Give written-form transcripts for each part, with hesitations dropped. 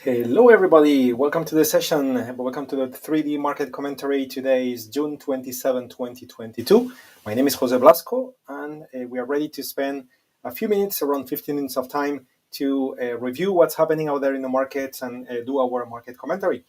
Hello everybody, welcome to the session. Welcome to the 3D market commentary. Today is June-27, 2022. My name is Jose Blasco and we are ready to spend a few minutes, around 15 minutes of time to review what's happening out there in the markets and do our market commentary.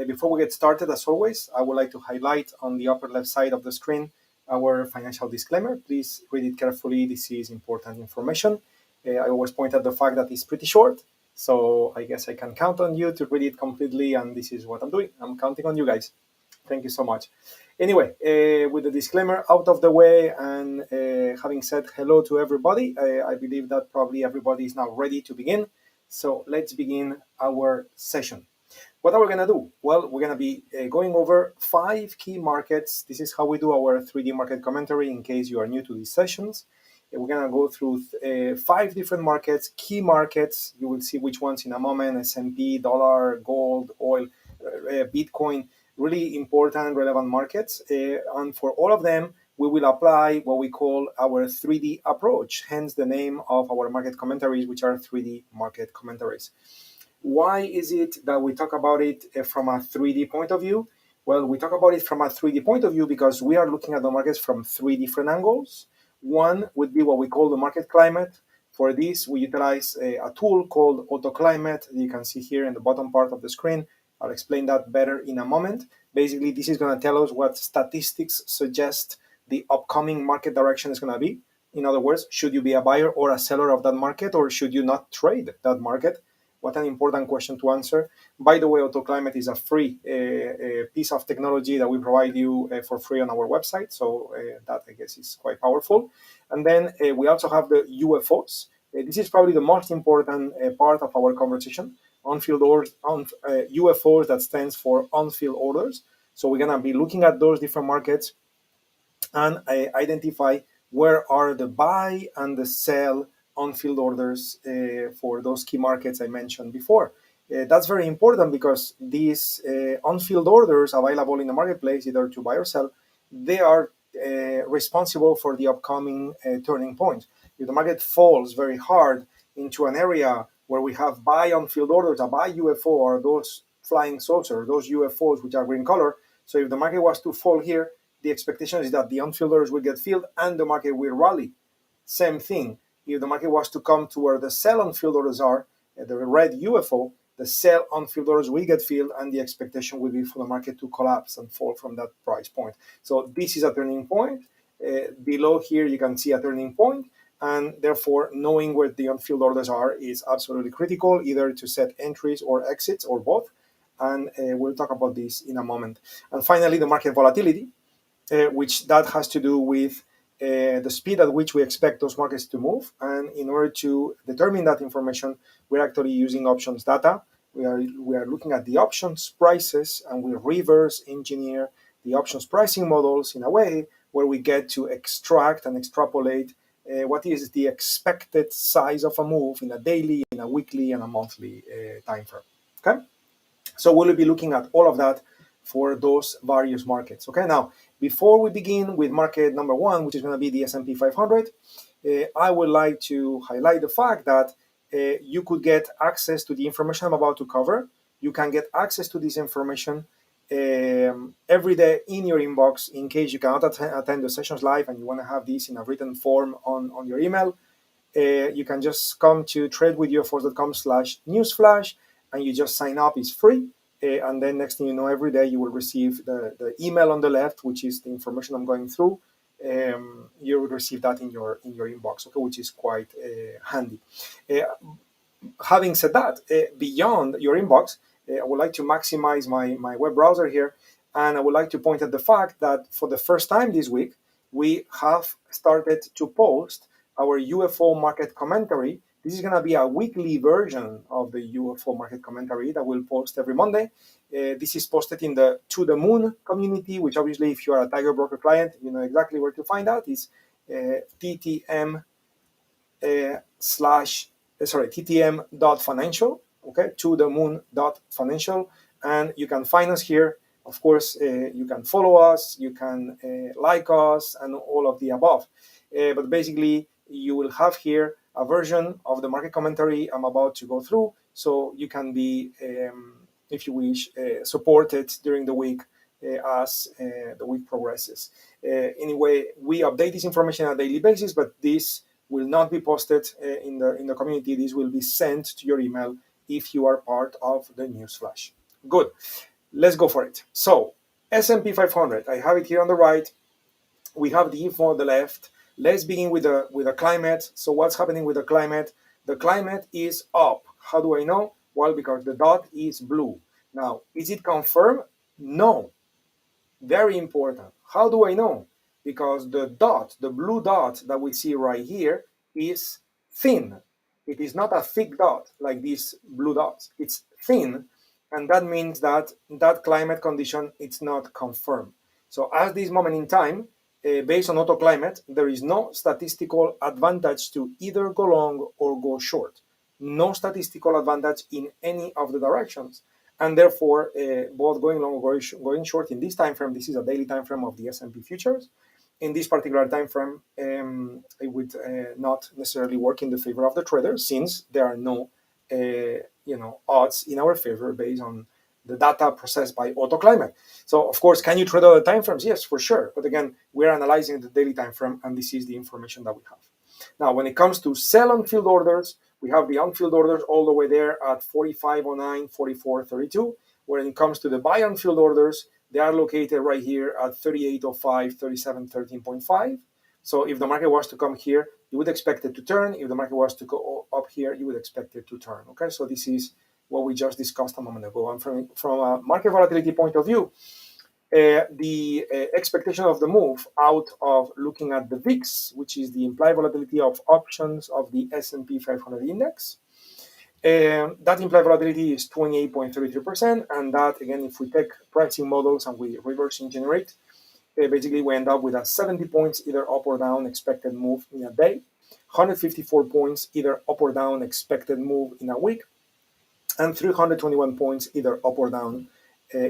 Before we get started, as always, I would like to highlight on the upper left side of the screen our financial disclaimer. Please read it carefully. This is important information. I always point out the fact that it's pretty short. So I guess I can count on you to read it completely, and this is what I'm doing. I'm counting on you guys. Thank you so much. Anyway, with the disclaimer out of the way and having said hello to everybody, I believe that probably everybody is now ready to begin. So let's begin our session. What are we going to do? Well, we're going to be going over 5 key markets. This is how we do our 3D market commentary in case you are new to these sessions. We're going to go through 5 different markets, key markets. You will see which ones in a moment: S&P, dollar, gold, oil, Bitcoin, really important, relevant markets. And for all of them, we will apply what we call our 3D approach, hence the name of our market commentaries, which are 3D market commentaries. Why is it that we talk about it from a 3D point of view? Well, we talk about it from a 3D point of view because we are looking at the markets from 3 different angles. One would be what we call the market climate. For this, we utilize a tool called AutoClimate. You can see here in the bottom part of the screen. I'll explain that better in a moment. Basically, this is going to tell us what statistics suggest the upcoming market direction is going to be. In other words, should you be a buyer or a seller of that market, or should you not trade that market? What an important question to answer. By the way, AutoClimate is a free piece of technology that we provide you for free on our website. So that, I guess, is quite powerful. And then we also have the UFOs. This is probably the most important part of our conversation. On-field orders, UFOs, that stands for on-field orders. So we're going to be looking at those different markets and identify where are the buy and the sell on-field orders for those key markets I mentioned before. That's very important because these on-field orders available in the marketplace, either to buy or sell, they are responsible for the upcoming turning point. If the market falls very hard into an area where we have buy on-field orders, a buy UFO, or those flying saucers, those UFOs which are green color. So if the market was to fall here, the expectation is that the on-field orders will get filled and the market will rally. Same thing. If the market was to come to where the sell on-field orders are, the red UFO, the sell on-field orders will get filled and the expectation will be for the market to collapse and fall from that price point. So this is a turning point. Below here, you can see a turning point, and therefore knowing where the on-field orders are is absolutely critical, either to set entries or exits or both. And we'll talk about this in a moment. And finally, the market volatility, which that has to do with the speed at which we expect those markets to move. And in order to determine that information, we're actually using options data. We are looking at the options prices, and we reverse engineer the options pricing models in a way where we get to extract and extrapolate what is the expected size of a move in a daily, in a weekly, and a monthly time frame. Okay, so we'll be looking at all of that for those various markets. Okay, now before we begin with market number 1, which is going to be the S&P 500, I would like to highlight the fact that you could get access to the information I'm about to cover. You can get access to this information every day in your inbox. In case you cannot attend the sessions live and you want to have this in a written form on your email, you can just come to tradewithufos.com/newsflash and you just sign up. It's free. And then next thing you know, every day you will receive the email on the left, which is the information I'm going through. You will receive that in your inbox, okay, which is quite handy. Having said that, beyond your inbox, I would like to maximize my web browser here, and I would like to point at the fact that for the first time this week, we have started to post our UFO market commentary. This is going to be a weekly version of the UFO market commentary that we'll post every Monday. This is posted in the To the Moon community, which obviously, if you are a Tiger Broker client, you know exactly where to find that. It's ttm.financial, okay, tothemoon.financial, and you can find us here. Of course, you can follow us, you can like us, and all of the above. But basically, you will have here a version of the market commentary I'm about to go through, so you can be, if you wish, supported during the week as the week progresses. Anyway, we update this information on a daily basis, but this will not be posted in the community. This will be sent to your email if you are part of the news flash. Good. Let's go for it. So S&P 500, I have it here on the right. We have the info on the left. Let's begin with the climate. So what's happening with the climate? The climate is up. How do I know? Well, because the dot is blue. Now, is it confirmed? No. Very important. How do I know? Because the dot, the blue dot that we see right here is thin. It is not a thick dot like these blue dots. It's thin, and that means that that climate condition is not confirmed. So at this moment in time, based on auto climate, there is no statistical advantage to either go long or go short. No statistical advantage in any of the directions. And therefore, both going long or going short in this time frame, this is a daily time frame of the S&P futures. In this particular time frame, it would not necessarily work in the favor of the trader, since there are no odds in our favor based on the data processed by AutoClimate. So, of course, can you trade other time frames? Yes, for sure. But again, we're analyzing the daily time frame, and this is the information that we have. Now, when it comes to sell on field orders, we have the on-field orders all the way there at 45.09, 44.32. When it comes to the buy on-field orders, they are located right here at 38.05, 37.13.5. So if the market was to come here, you would expect it to turn. If the market was to go up here, you would expect it to turn. Okay, so this is what we just discussed a moment ago. And from a market volatility point of view, the expectation of the move out of looking at the VIX, which is the implied volatility of options of the S&P 500 index, that implied volatility is 28.33%, and that, again, if we take pricing models and we reverse engineer, basically we end up with a 70 points either up or down expected move in a day, 154 points either up or down expected move in a week, and 321 points either up or down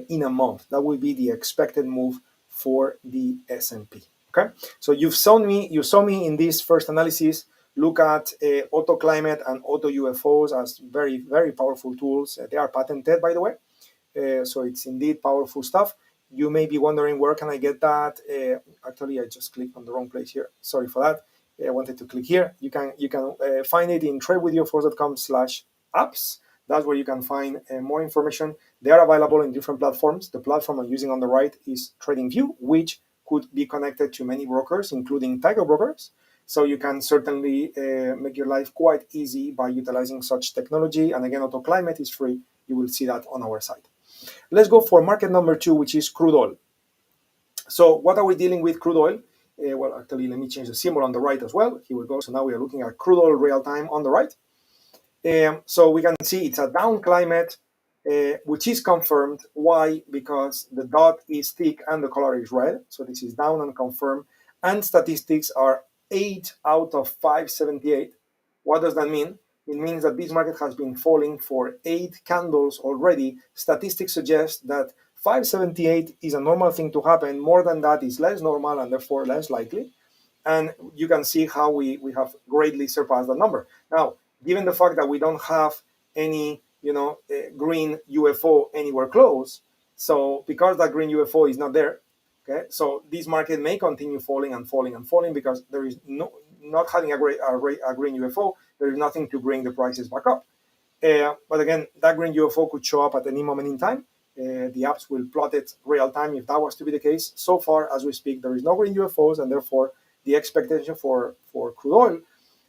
in a month. That will be the expected move for the S&P. Okay, so you saw me in this first analysis look at auto climate and auto UFOs as very, very powerful tools. They are patented, by the way, so it's indeed powerful stuff. You may be wondering, where can I get that? Actually, I just clicked on the wrong place here. Sorry for that. I wanted to click here. You can find it in tradewithufos.com/apps. That's where you can find more information. They are available in different platforms. The platform I'm using on the right is TradingView, which could be connected to many brokers, including Tiger brokers. So you can certainly make your life quite easy by utilizing such technology. And again, AutoClimate is free. You will see that on our site. Let's go for market number 2, which is crude oil. So what are we dealing with crude oil? Well, actually, let me change the symbol on the right as well. Here we go. So now we are looking at crude oil real time on the right. So we can see it's a down climate, which is confirmed. Why? Because the dot is thick and the color is red. So this is down and confirmed. And statistics are 8 out of 578. What does that mean? It means that this market has been falling for 8 candles already. Statistics suggest that 578 is a normal thing to happen. More than that is less normal and therefore less likely. And you can see how we have greatly surpassed that number. Now, given the fact that we don't have any, green UFO anywhere close, so because that green UFO is not there, okay, so this market may continue falling and falling and falling because there is not having a green UFO, there is nothing to bring the prices back up. But again, that green UFO could show up at any moment in time. The apps will plot it real time if that was to be the case. So far, as we speak, there is no green UFOs, and therefore the expectation for crude oil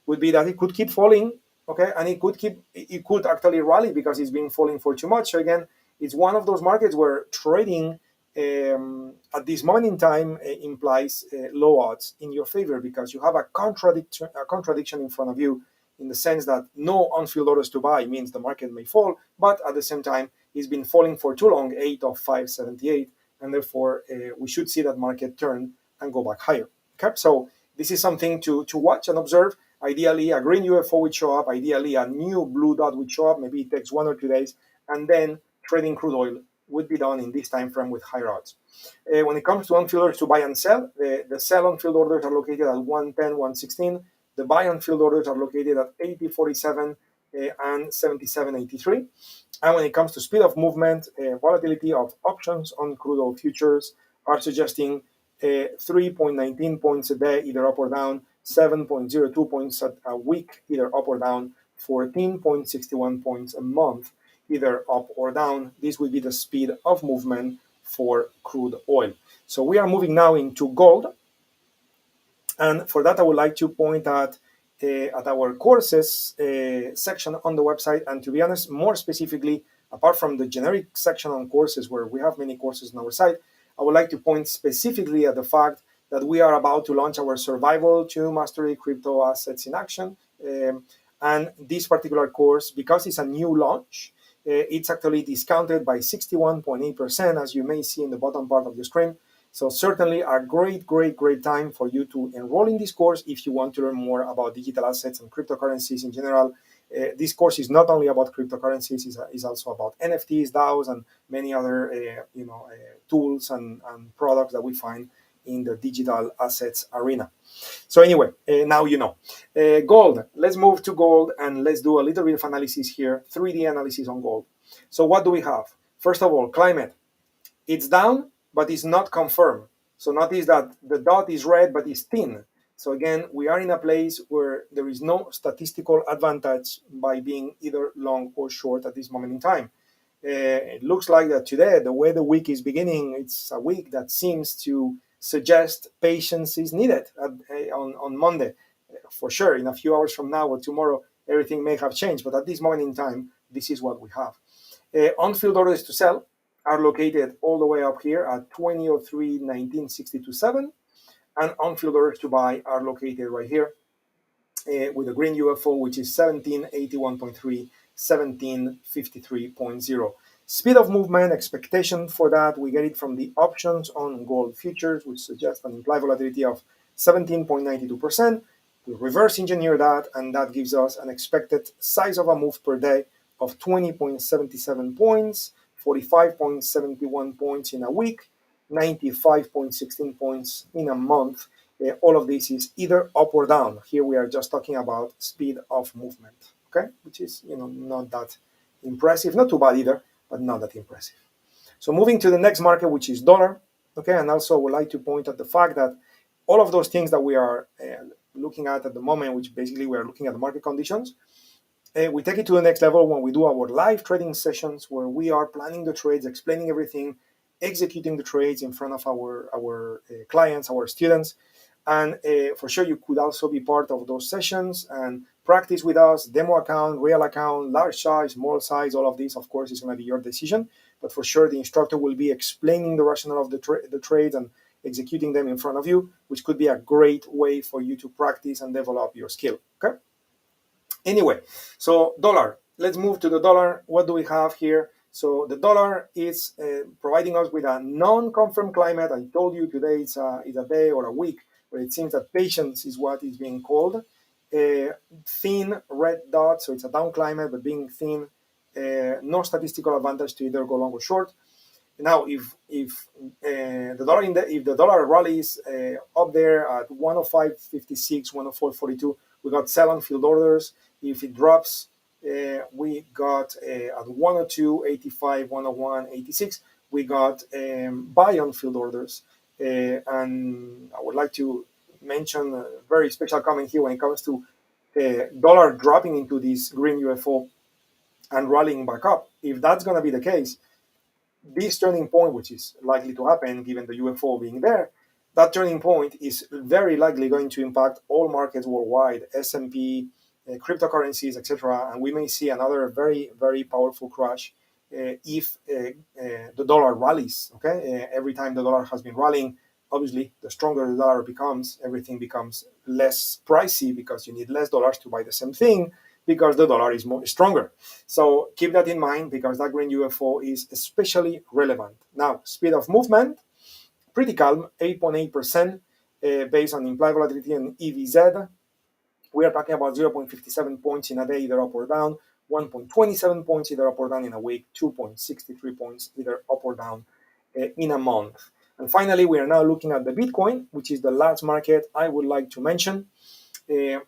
would be that it could keep falling, okay, and it could actually rally because it's been falling for too much. So again, it's one of those markets where trading at this moment in time implies low odds in your favor because you have a contradiction in front of you, in the sense that no on-field orders to buy means the market may fall, but at the same time, it's been falling for too long, 8 of 578, and therefore we should see that market turn and go back higher. Okay, so this is something to watch and observe. Ideally, a green UFO would show up. Ideally, a new blue dot would show up. Maybe it takes 1 or 2 days, and then trading crude oil would be done in this time frame with higher odds. When it comes to on-field orders to buy and sell, the sell on-field orders are located at 110, 116. The buy and field orders are located at 80.47 and 77.83. And when it comes to speed of movement, volatility of options on crude oil futures are suggesting 3.19 points a day, either up or down, 7.02 points a week, either up or down, 14.61 points a month, either up or down. This will be the speed of movement for crude oil. So we are moving now into gold. And for that, I would like to point at our courses section on the website. And to be honest, more specifically, apart from the generic section on courses where we have many courses on our site, I would like to point specifically at the fact that we are about to launch our Survival to Mastery Crypto Assets in Action. And this particular course, because it's a new launch, it's actually discounted by 61.8%, as you may see in the bottom part of the screen. So certainly a great time for you to enroll in this course if you want to learn more about digital assets and cryptocurrencies in general. This course is not only about cryptocurrencies; is also about NFTs, DAOs, and many other tools and products that we find in the digital assets arena. So anyway, now you know. Gold. Let's move to gold and let's do a little bit of analysis here. 3D analysis on gold. So what do we have? First of all, climate. It's down, but it's not confirmed. So notice that the dot is red, but it's thin. So again, we are in a place where there is no statistical advantage by being either long or short at this moment in time. It looks like that today, the way the week is beginning, it's a week that seems to suggest patience is needed on Monday. For sure, in a few hours from now or tomorrow, everything may have changed. But at this moment in time, this is what we have. On-field orders to sell are located all the way up here at 2003, 1962.7, and on-field orders to buy are located right here with the green UFO, which is 1781.3, 1753.0. Speed of movement expectation for that, we get it from the options on gold futures, which suggest an implied volatility of 17.92%. We reverse engineer that, and that gives us an expected size of a move per day of 20.77 points, 45.71 points in a week, 95.16 points in a month. All of this is either up or down. Here we are just talking about speed of movement, okay? Which is, not that impressive, not too bad either, but not that impressive. So moving to the next market, which is dollar, okay? And also I would like to point at the fact that all of those things that we are looking at the moment, which basically we are looking at the market conditions, we take it to the next level when we do our live trading sessions where we are planning the trades, explaining everything, executing the trades in front of our clients, our students. And for sure, you could also be part of those sessions and practice with us, demo account, real account, large size, small size, all of this, of course, is going to be your decision. But for sure, the instructor will be explaining the rationale of the trades and executing them in front of you, which could be a great way for you to practice and develop your skill, okay? Anyway, so dollar. Let's move to the dollar. What do we have here? So the dollar is providing us with a non-confirmed climate. I told you today it's a day or a week where it seems that patience is what is being called. Thin red dot, so it's a down climate, but being thin, no statistical advantage to either go long or short. Now, if the dollar rallies up there at 105.56, 104.42, we got sell on field orders. If it drops, we got at 102.85, 101.86, we got buy on field orders. And I would like to mention a very special comment here when it comes to dollar dropping into this green UFO and rallying back up. If that's going to be the case, this turning point, which is likely to happen given the UFO being there, that turning point is very likely going to impact all markets worldwide, S&P, cryptocurrencies, etc. And we may see another very, very powerful crash if the dollar rallies, okay? Every time the dollar has been rallying, obviously, the stronger the dollar becomes, everything becomes less pricey because you need less dollars to buy the same thing, because the dollar is stronger. So keep that in mind because that green UFO is especially relevant. Now, speed of movement, pretty calm, 8.8% based on implied volatility and EVZ. We are talking about 0.57 points in a day, either up or down, 1.27 points either up or down in a week, 2.63 points either up or down in a month. And finally, we are now looking at the Bitcoin, which is the last market I would like to mention.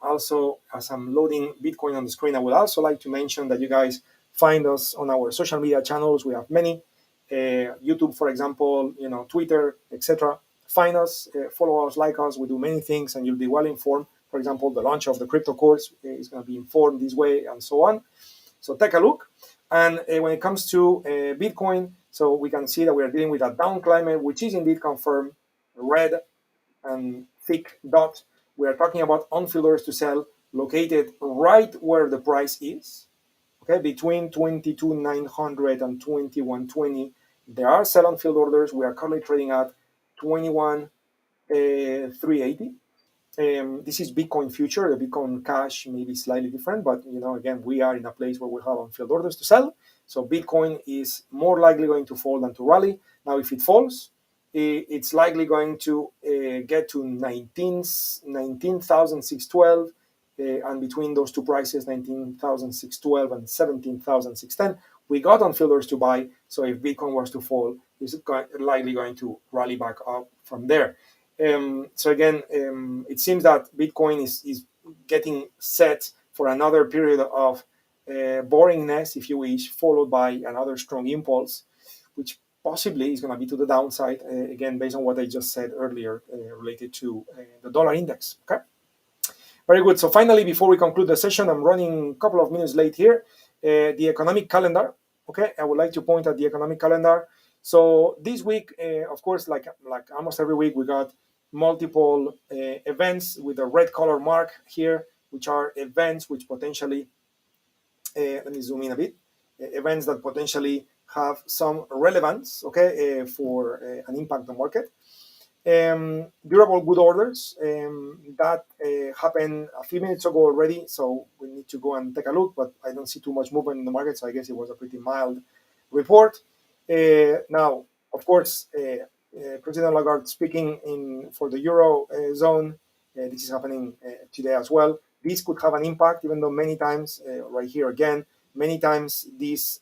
Also, as I'm loading Bitcoin on the screen, I would also like to mention that you guys find us on our social media channels. We have many, YouTube, for example, Twitter, etc. Find us, follow us, like us. We do many things, and you'll be well informed. For example, the launch of the crypto course is going to be informed this way, and so on. So take a look. And when it comes to Bitcoin, so we can see that we are dealing with a down climate, which is indeed confirmed, red and thick dot. We are talking about on-field orders to sell located right where the price is, okay, between 22,900 and 2120. There are sell on-field orders. We are currently trading at 21,380. This is Bitcoin future. The Bitcoin cash may be slightly different, but again, we are in a place where we have on-field orders to sell. So Bitcoin is more likely going to fall than to rally. Now, if it falls, it's likely going to get to 19,612, and between those two prices, 19,612 and 17,610, we got on-field orders to buy. So if Bitcoin was to fall, it's likely going to rally back up from there. So again, it seems that Bitcoin is getting set for another period of boringness, if you wish, followed by another strong impulse, which possibly is going to be to the downside, again, based on what I just said earlier related to the dollar index. Okay, very good. So finally, before we conclude the session, I'm running a couple of minutes late here. The economic calendar. Okay, I would like to point at the economic calendar. So this week, of course, like almost every week, we got multiple events with a red color mark here, which are events which potentially, let me zoom in a bit, events that potentially have some relevance, okay, for an impact on the market. Durable good orders, that happened a few minutes ago already, so we need to go and take a look, but I don't see too much movement in the market, so I guess it was a pretty mild report. Now, of course, President Lagarde speaking for the Euro zone. This is happening today as well. This could have an impact, even though many times, right here again, many times these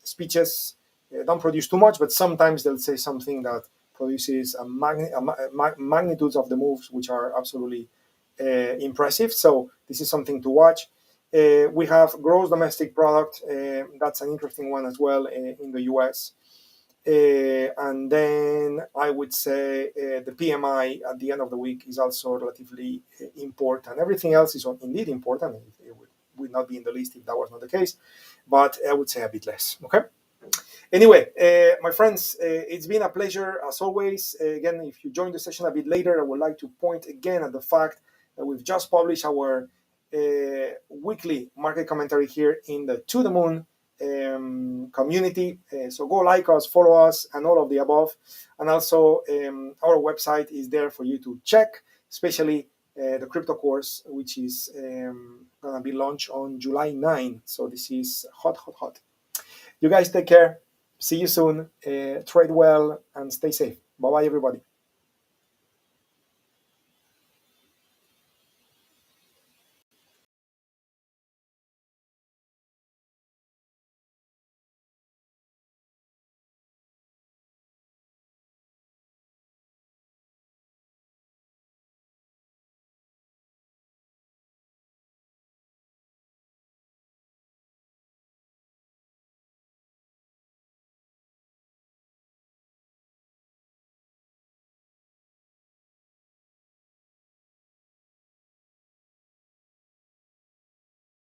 speeches don't produce too much, but sometimes they'll say something that produces magnitudes of the moves which are absolutely impressive. So this is something to watch. We have gross domestic product. That's an interesting one as well in the US. And then I would say the PMI at the end of the week is also relatively important. Everything else is indeed important. It would not be in the list if that was not the case, but I would say a bit less. Okay. Anyway, my friends, it's been a pleasure as always. Again, if you joined the session a bit later, I would like to point again at the fact that we've just published our weekly market commentary here in the To The Moon community. So go like us, follow us, and all of the above. And also, our website is there for you to check, especially the crypto course, which is going to be launched on July 9. So this is hot, hot, hot. You guys take care. See you soon. Trade well and stay safe. Bye-bye, everybody.